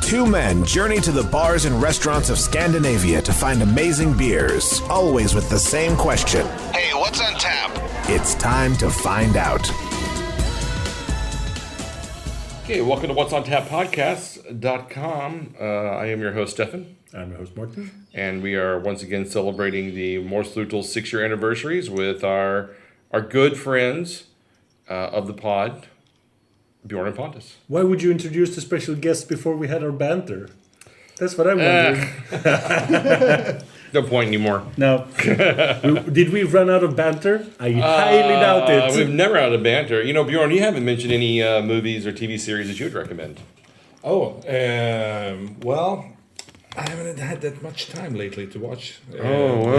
Two men journey to the bars and restaurants of Scandinavia to find amazing beers, always with the same question. Hey, what's on tap? It's time to find out. Okay, welcome to What's on Tap Podcast.com. I am your host, Stefan. I'm your host, Martin. And we are once again celebrating the Moersleutal 6-year anniversaries with our good friends of the pod, Bjorn and Pontus. Why would you introduce the special guests before we had our banter? That's what I'm wondering. No point anymore. No. Did we run out of banter? I highly doubt it. We've never had a banter. You know, Bjorn, you haven't mentioned any movies or TV series that you would recommend. Well, I haven't had that much time lately to watch. He's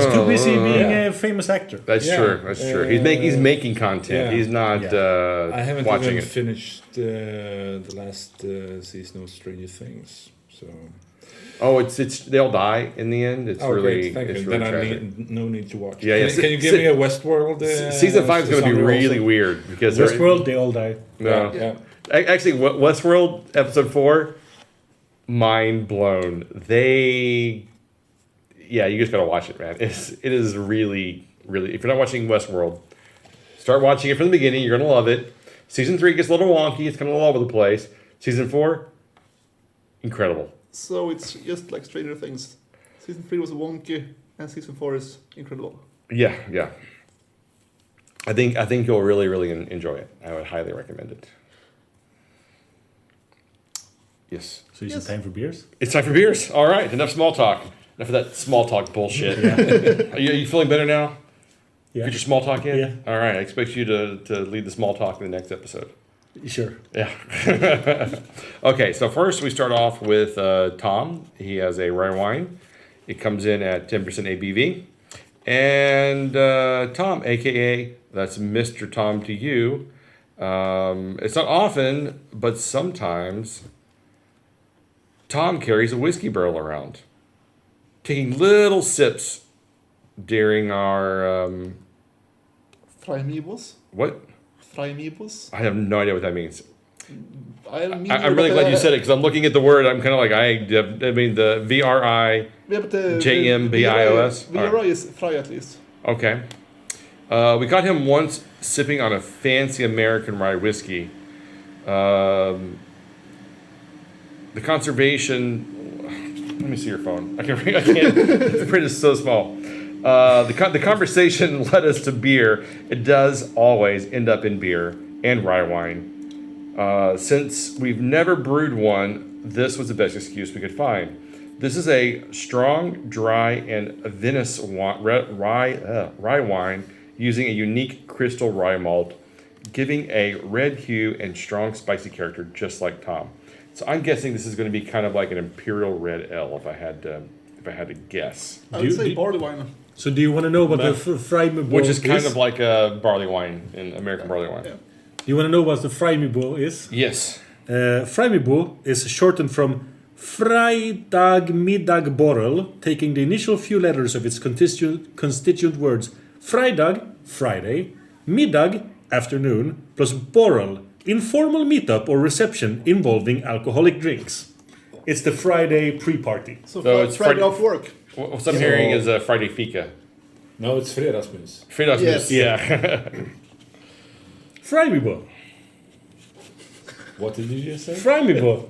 too busy being a famous actor. That's true. That's true. He's making content. Yeah. He's not I haven't watching even it. finished the last season of Stranger Things. So. Oh, it's they all die in the end. It's really great. Thank it's you. really Then tragic. I need no need to watch. Yeah, Can you give me a Westworld? Season 5 is going to be really also? weird because Westworld, they all die. No. Yeah. Actually, Westworld episode 4, mind blown. You just gotta watch it, man. It is really, really. If you're not watching Westworld, start watching it from the beginning. You're gonna love it. Season 3 gets a little wonky. It's kind of all over the place. Season 4, incredible. So it's just like Stranger Things. Season 3 was wonky, and season 4 is incredible. Yeah. I think you'll really, really enjoy it. I would highly recommend it. Yes. So is it time for beers? It's time for beers. All right. Enough small talk. Enough of that small talk bullshit. Are you feeling better now? Yeah. Get your small talk in? Yeah. All right. I expect you to lead the small talk in the next episode. Sure. Yeah. Okay. So first we start off with Tom. He has a Rye Wine. It comes in at 10% ABV. And Tom, a.k.a. that's Mr. Tom to you. It's not often, but sometimes Tom carries a whiskey barrel around, taking little sips during our Frimibos? what? Frimibos? I have no idea what that means. I'm I'm really glad you said it because I'm looking at the word. I'm kind of like I mean the VRI. Yeah, but the JMBIOS? VRI is Fry at least. Okay. We caught him once sipping on a fancy American rye whiskey. The conservation. Let me see your phone. I can't. The print is so small. The conversation led us to beer. It does always end up in beer and rye wine. Since we've never brewed one, this was the best excuse we could find. This is a strong, dry, and vinous rye wine using a unique crystal rye malt, giving a red hue and strong, spicy character, just like Tom. So I'm guessing this is going to be kind of like an imperial red ale, if I had to guess. I would say barley wine. So do you want to know what the Frimibol is? Which is kind of like a barley wine, in American barley wine. Yeah. You want to know what the Frimibol is? Yes. Frimibol is shortened from Freidagmiddagborrel, taking the initial few letters of its constituent words Freitag, Friday, middag, afternoon, plus borrel, informal meetup or reception involving alcoholic drinks. It's the Friday pre-party. So it's Friday Friday- off work. What I'm hearing is a Friday fika. No, it's fredagsmys. Fredagsmys, Yes. yeah. Frimibol. What did you just say? Frimibol.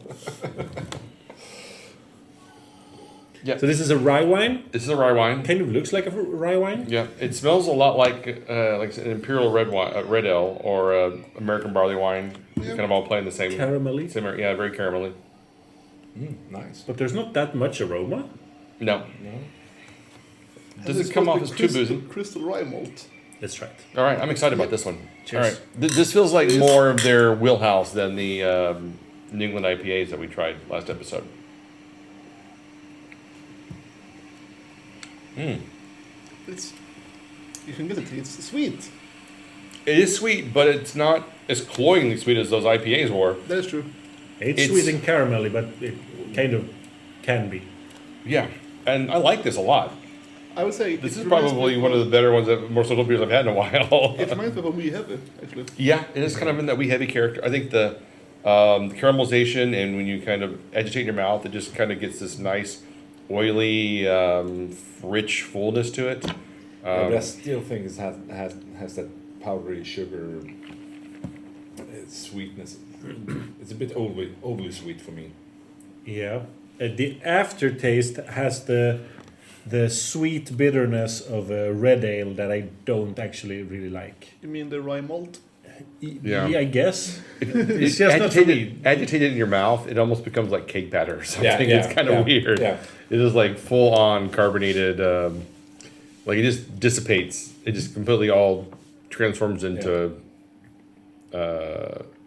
Yeah. So this is a rye wine. This is a rye wine. Kind of looks like a rye wine. Yeah, it smells a lot like an imperial red wine, red ale, or American barley wine. Kind of all playing the same. Caramelly. Same, yeah, very caramelly. Nice. But there's not that much aroma. No. And Does it's it come off as supposed too to be boozy? Crystal rye malt. That's right. All right, I'm excited about this one. Cheers. All right, this feels like more of their wheelhouse than the New England IPAs that we tried last episode. It's you can get it. It's sweet. It is sweet, but it's not as cloyingly sweet as those IPAs were. That is true. It's sweet and caramelly, but it kind of can be. Yeah, and I like this a lot. I would say This it is reminds probably me one of the better ones that Moersleutal beers I've had in a while. It reminds me of a wee heavy, actually. Yeah, it is kind of in that wee heavy character. I think the The caramelization, and when you kind of agitate in your mouth, it just kind of gets this nice, oily, rich fullness to it. But I still think it has that powdery sugar sweetness. It's a bit overly sweet for me. Yeah. The aftertaste has the sweet bitterness of a red ale that I don't actually really like. You mean the rye malt? Yeah. I guess. It's just not for me. agitated in your mouth, it almost becomes like cake batter or something. Yeah, It's kind of weird. Yeah. It is like full on carbonated, like it just dissipates. It just completely all transforms into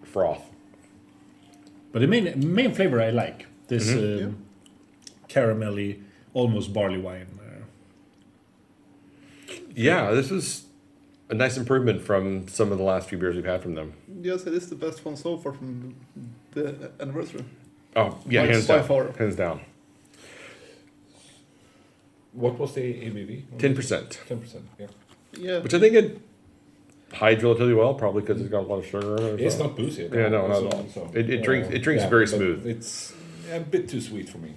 froth. But the main flavor I like. This caramelly, almost barley wine. Yeah, this is a nice improvement from some of the last few beers we've had from them. Yes, it is the best one so far from the anniversary. Oh, yeah, By hands down. far. Hands down. What was the ABV? 10%. 10%, yeah. Yeah. Which I think it hides relatively well, probably because it's got a lot of sugar in it. It's so. not boozy at Yeah, all. no, not at all. It drinks very but smooth. It's a bit too sweet for me.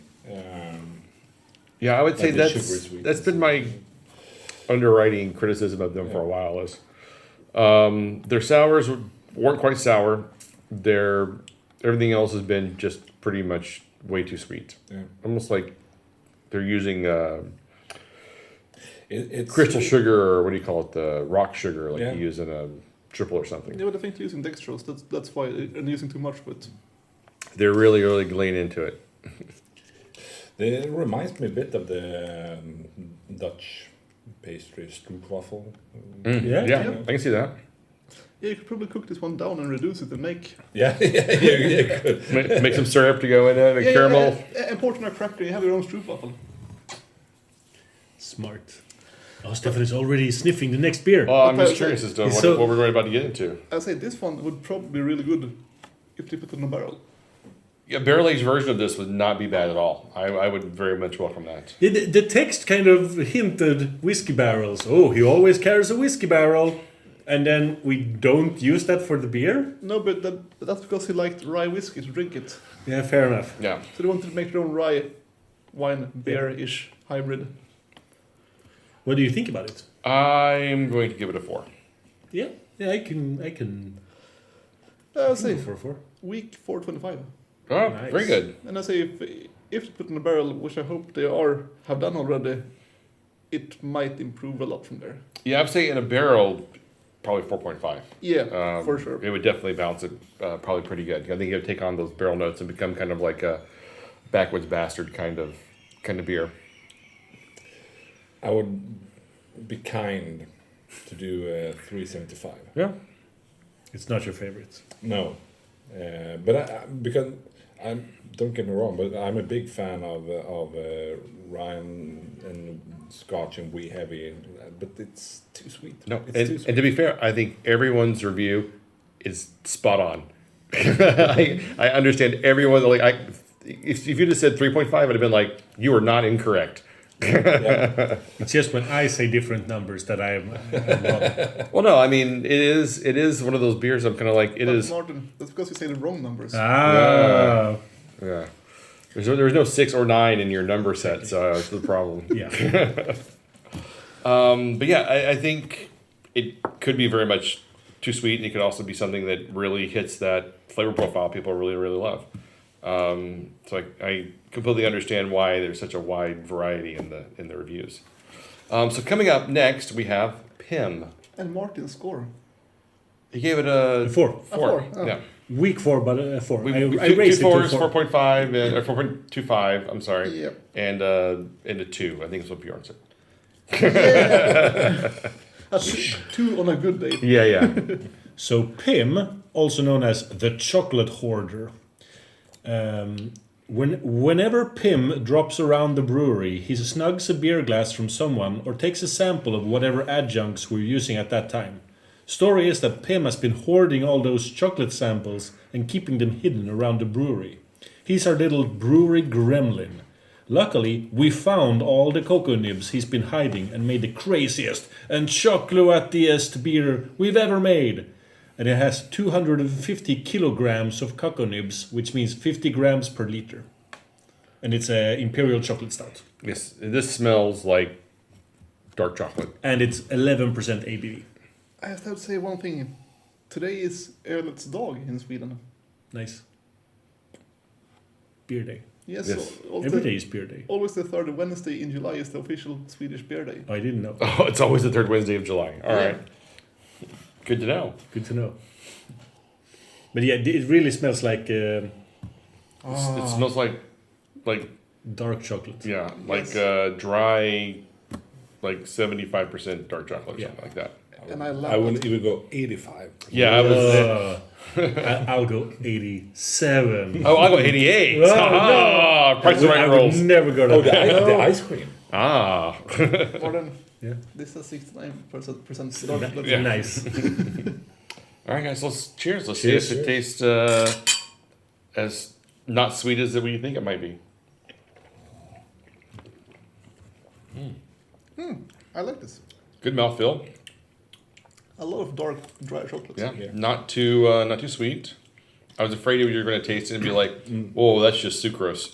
Yeah, I would say Like the sugary sweetness. that's been my underwriting criticism of them for a while. Is their sours weren't quite sour. Everything else has been just pretty much way too sweet. Yeah. Almost like they're using It's crystal sugar, or what do you call it, the rock sugar, like Yeah. you use in a triple or something. Yeah, but I think they're using dextrose. That's why they're using too much of it. They're really laying into it. It reminds me a bit of the Dutch pastry stroopwafel. Yeah. I can see that. Yeah, you could probably cook this one down and reduce it and make. Yeah, yeah, good. Make some syrup to go in it, and caramel. Import on a cracker, you have your own stroopwafel. Smart. Oh, Stefan is already sniffing the next beer. Oh, I'm just Okay, curious as to so- what we're about to get into. I say this one would probably be really good if they put it in a barrel. Yeah, barrel aged version of this would not be bad at all. I would very much welcome that. The text kind of hinted whiskey barrels. Oh, he always carries a whiskey barrel. And then we don't use that for the beer? No, but that's because he liked rye whiskey to drink it. Yeah, fair enough. Yeah. So they wanted to make their own rye wine beer-ish hybrid. What do you think about it? I'm going to give it a 4. Yeah, I can I say go for a 4. week 425. Oh, Nice. very good. And I say if they put in a barrel, which I hope they have done already, it might improve a lot from there. Yeah, I'd say in a barrel, probably 4.5. Yeah, for sure. It would definitely balance it probably pretty good. I think it would take on those barrel notes and become kind of like a backwoods bastard kind of beer. I would be kind to do 375. Yeah. It's not your favorite. No, but because don't get me wrong, but I'm a big fan of Rye and Scotch and wee heavy, but it's too sweet. No, it's too sweet. and to be fair, I think everyone's review is spot on. I understand everyone. Like, if you'd have said 3.5, I'd have been like, you are not incorrect. Yeah. It's just when I say different numbers that I'm wrong. Well, no, I mean it is one of those beers. I'm kind of like it But is. Martin, that's because you say the wrong numbers. Ah, Yeah, there's no 6 or 9 in your number set, so that's the problem. yeah. But yeah, I think it could be very much too sweet, and it could also be something that really hits that flavor profile people really, really love. So I completely understand why there's such a wide variety in the reviews. So coming up next, we have Pim. And Martin's score. He gave it a 4. 4. Oh. Yeah. Week 4, but 4. I Two raised it to 4s, 4. 4.5, and or 4.25. I'm sorry. Yep. And a 2. I think is what Bjorn said. That's 2 on a good day. Yeah. So Pim, also known as the chocolate hoarder. Whenever Pim drops around the brewery, he snugs a beer glass from someone or takes a sample of whatever adjuncts we're using at that time. Story is that Pim has been hoarding all those chocolate samples and keeping them hidden around the brewery. He's our little brewery gremlin. Luckily, we found all the cocoa nibs he's been hiding and made the craziest and chocolatiest beer we've ever made. And it has 250 kilograms of cocoa nibs, which means 50 grams per liter. And it's a imperial chocolate stout. Yes, this smells like dark chocolate. And it's 11% ABV. I have to say one thing. Today is Ölets dag in Sweden. Nice. Beer day. Yes, Yes. Every day is beer day. Always the third Wednesday in July is the official Swedish beer day. I didn't know. Oh, it's always the third Wednesday of July. All Yeah. right. Good to know. Good to know. But yeah, it really smells like It smells like dark chocolate. yeah, like Yes. dry, like 75% dark chocolate or Yeah. something like that. And I love I would it. even go 85. Yeah, I was. I'll go 87. Oh, I'll go 88. Oh, Ah, Price is I Right would rolls. never go Oh, to that. the ice cream. Ah. More than Yeah. this is 69% dark chocolate. Yeah. Nice. All right, guys. Let's cheers. Let's Cheers, see if it tastes as not sweet as we think it might be. I like this. Good mouthfeel. A lot of dark, dry chocolate. Yeah. Yeah. Not too sweet. I was afraid you were going to taste it and be like, "Whoa, that's just sucrose."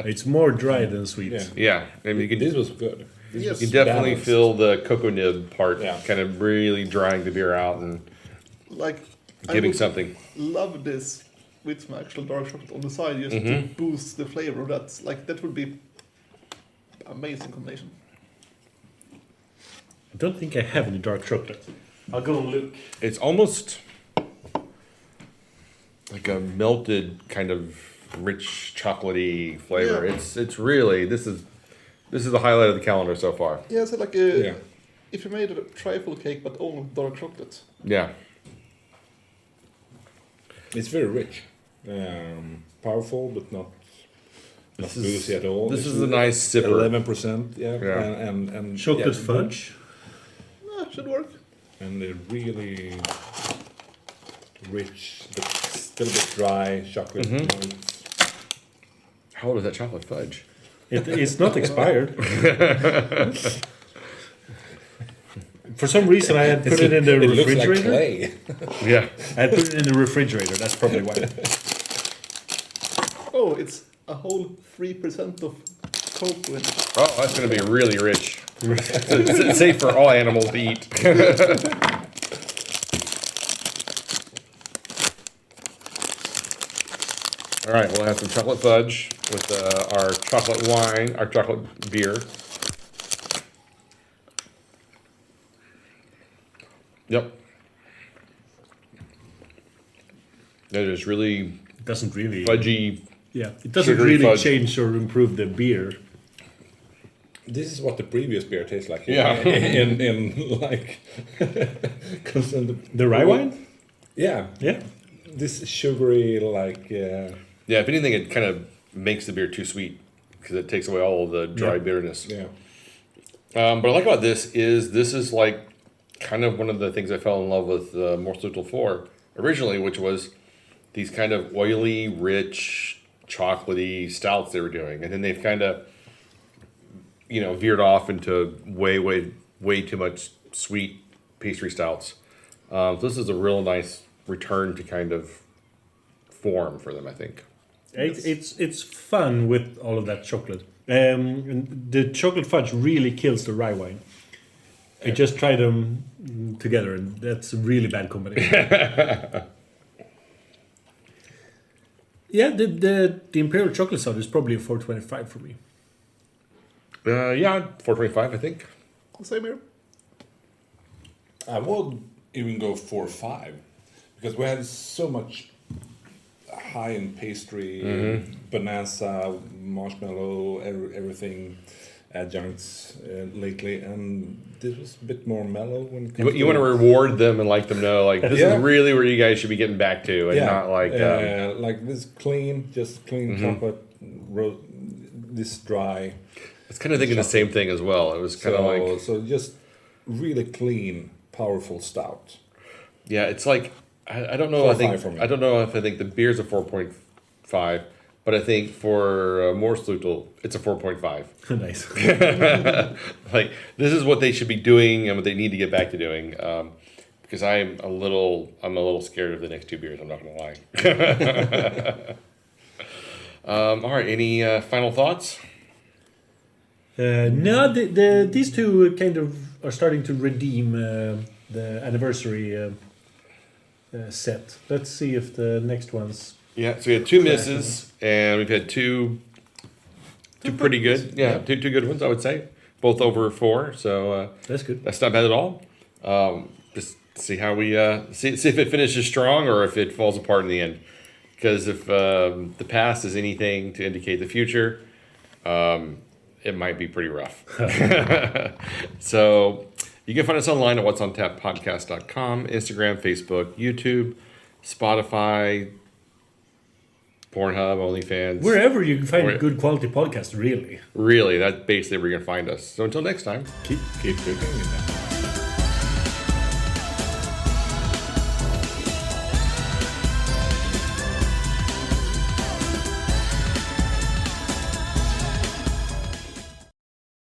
It's more dry than sweet. Yeah. Yeah, I mean, you This can was good. This Yes. was you definitely balanced. feel the cocoa nib part, Yeah. kind of really drying the beer out and Like, giving I would something. love this with some actual dark chocolate on the side just to boost the flavor of that. Like, that would be amazing combination. I don't think I have any dark chocolate. I'll go and look. It's almost like a melted kind of rich chocolatey flavor. Yeah. It's really this is the highlight of the calendar so far. Yeah, so like Yeah. if you made a trifle cake but only with dark chocolate. Yeah, It's very rich. Powerful, but not This is- boozy at all. this It's is a nice sipper. 11%, yeah. Yeah. And Chocolate yeah, fudge. Should work. And they're really rich, but still a bit dry chocolate. notes. How old is that chocolate fudge? It's not expired. For some reason, I had put it in the It looks like refrigerator. clay. Yeah, I had put it in the refrigerator. That's probably why. Oh, it's a whole 3% of cocoa in it. oh, that's gonna be really rich. It's safe for all animals to eat. All right, we'll have some chocolate fudge with our chocolate wine, our chocolate beer. Yep. That is really It doesn't really. fudgy. Yeah, it doesn't Sugary really fudge. change or improve the beer. This is what the previous beer tastes like. Yeah. in like, 'cause in The rye wine. yeah, Yeah. this sugary like. Yeah, if anything, it kind of makes the beer too sweet because it takes away all of the dry Yeah. bitterness. Yeah. But I like about this is like kind of one of the things I fell in love with Moersleutel for originally, which was these kind of oily, rich, chocolatey stouts they were doing, and then they've kind of veered off into way too much sweet pastry stouts. So this is a real nice return to kind of form for them, I think. It's fun with all of that chocolate. And the chocolate fudge really kills the rye wine. I just tried them together, and that's a really bad combination. Yeah, the imperial chocolate stout is probably a 425 for me. Yeah, 425, I think. Same here. I would even go 4 or 5 because we had so much high in pastry, bonanza, marshmallow, everything adjuncts lately, and this was a bit more mellow when it comes You want to reward them and let them know, like, this Yeah. is really where you guys should be getting back to, and not like, like this clean, just clean chocolate, this dry. I was kind of thinking the same thing as well. It was kind of like, So just really clean, powerful stout. yeah, it's like, I don't know. 4 I or think 5 for me. I don't know if I think the beer's a 4.5, but I think for Moersleutel, it's a 4.5. Nice. Like, this is what they should be doing and what they need to get back to doing. because I'm a little scared of the next two beers. I'm not gonna lie. All right. Any final thoughts? No, these two kind of are starting to redeem the anniversary set. Let's see if the next one's. Yeah. So we had two misses, and we've had two pretty good. Yeah, two good ones, I would say. Both over 4. So that's good. That's not bad at all. Just see how we see if it finishes strong or if it falls apart in the end. Because if the past is anything to indicate the future, it might be pretty rough. So you can find us online at what'sontappodcast.com, Instagram, Facebook, YouTube, Spotify, Pornhub, OnlyFans. Wherever you can find a good quality podcast, really. Really, that's basically where you're going to find us. So until next time. Keep cooking.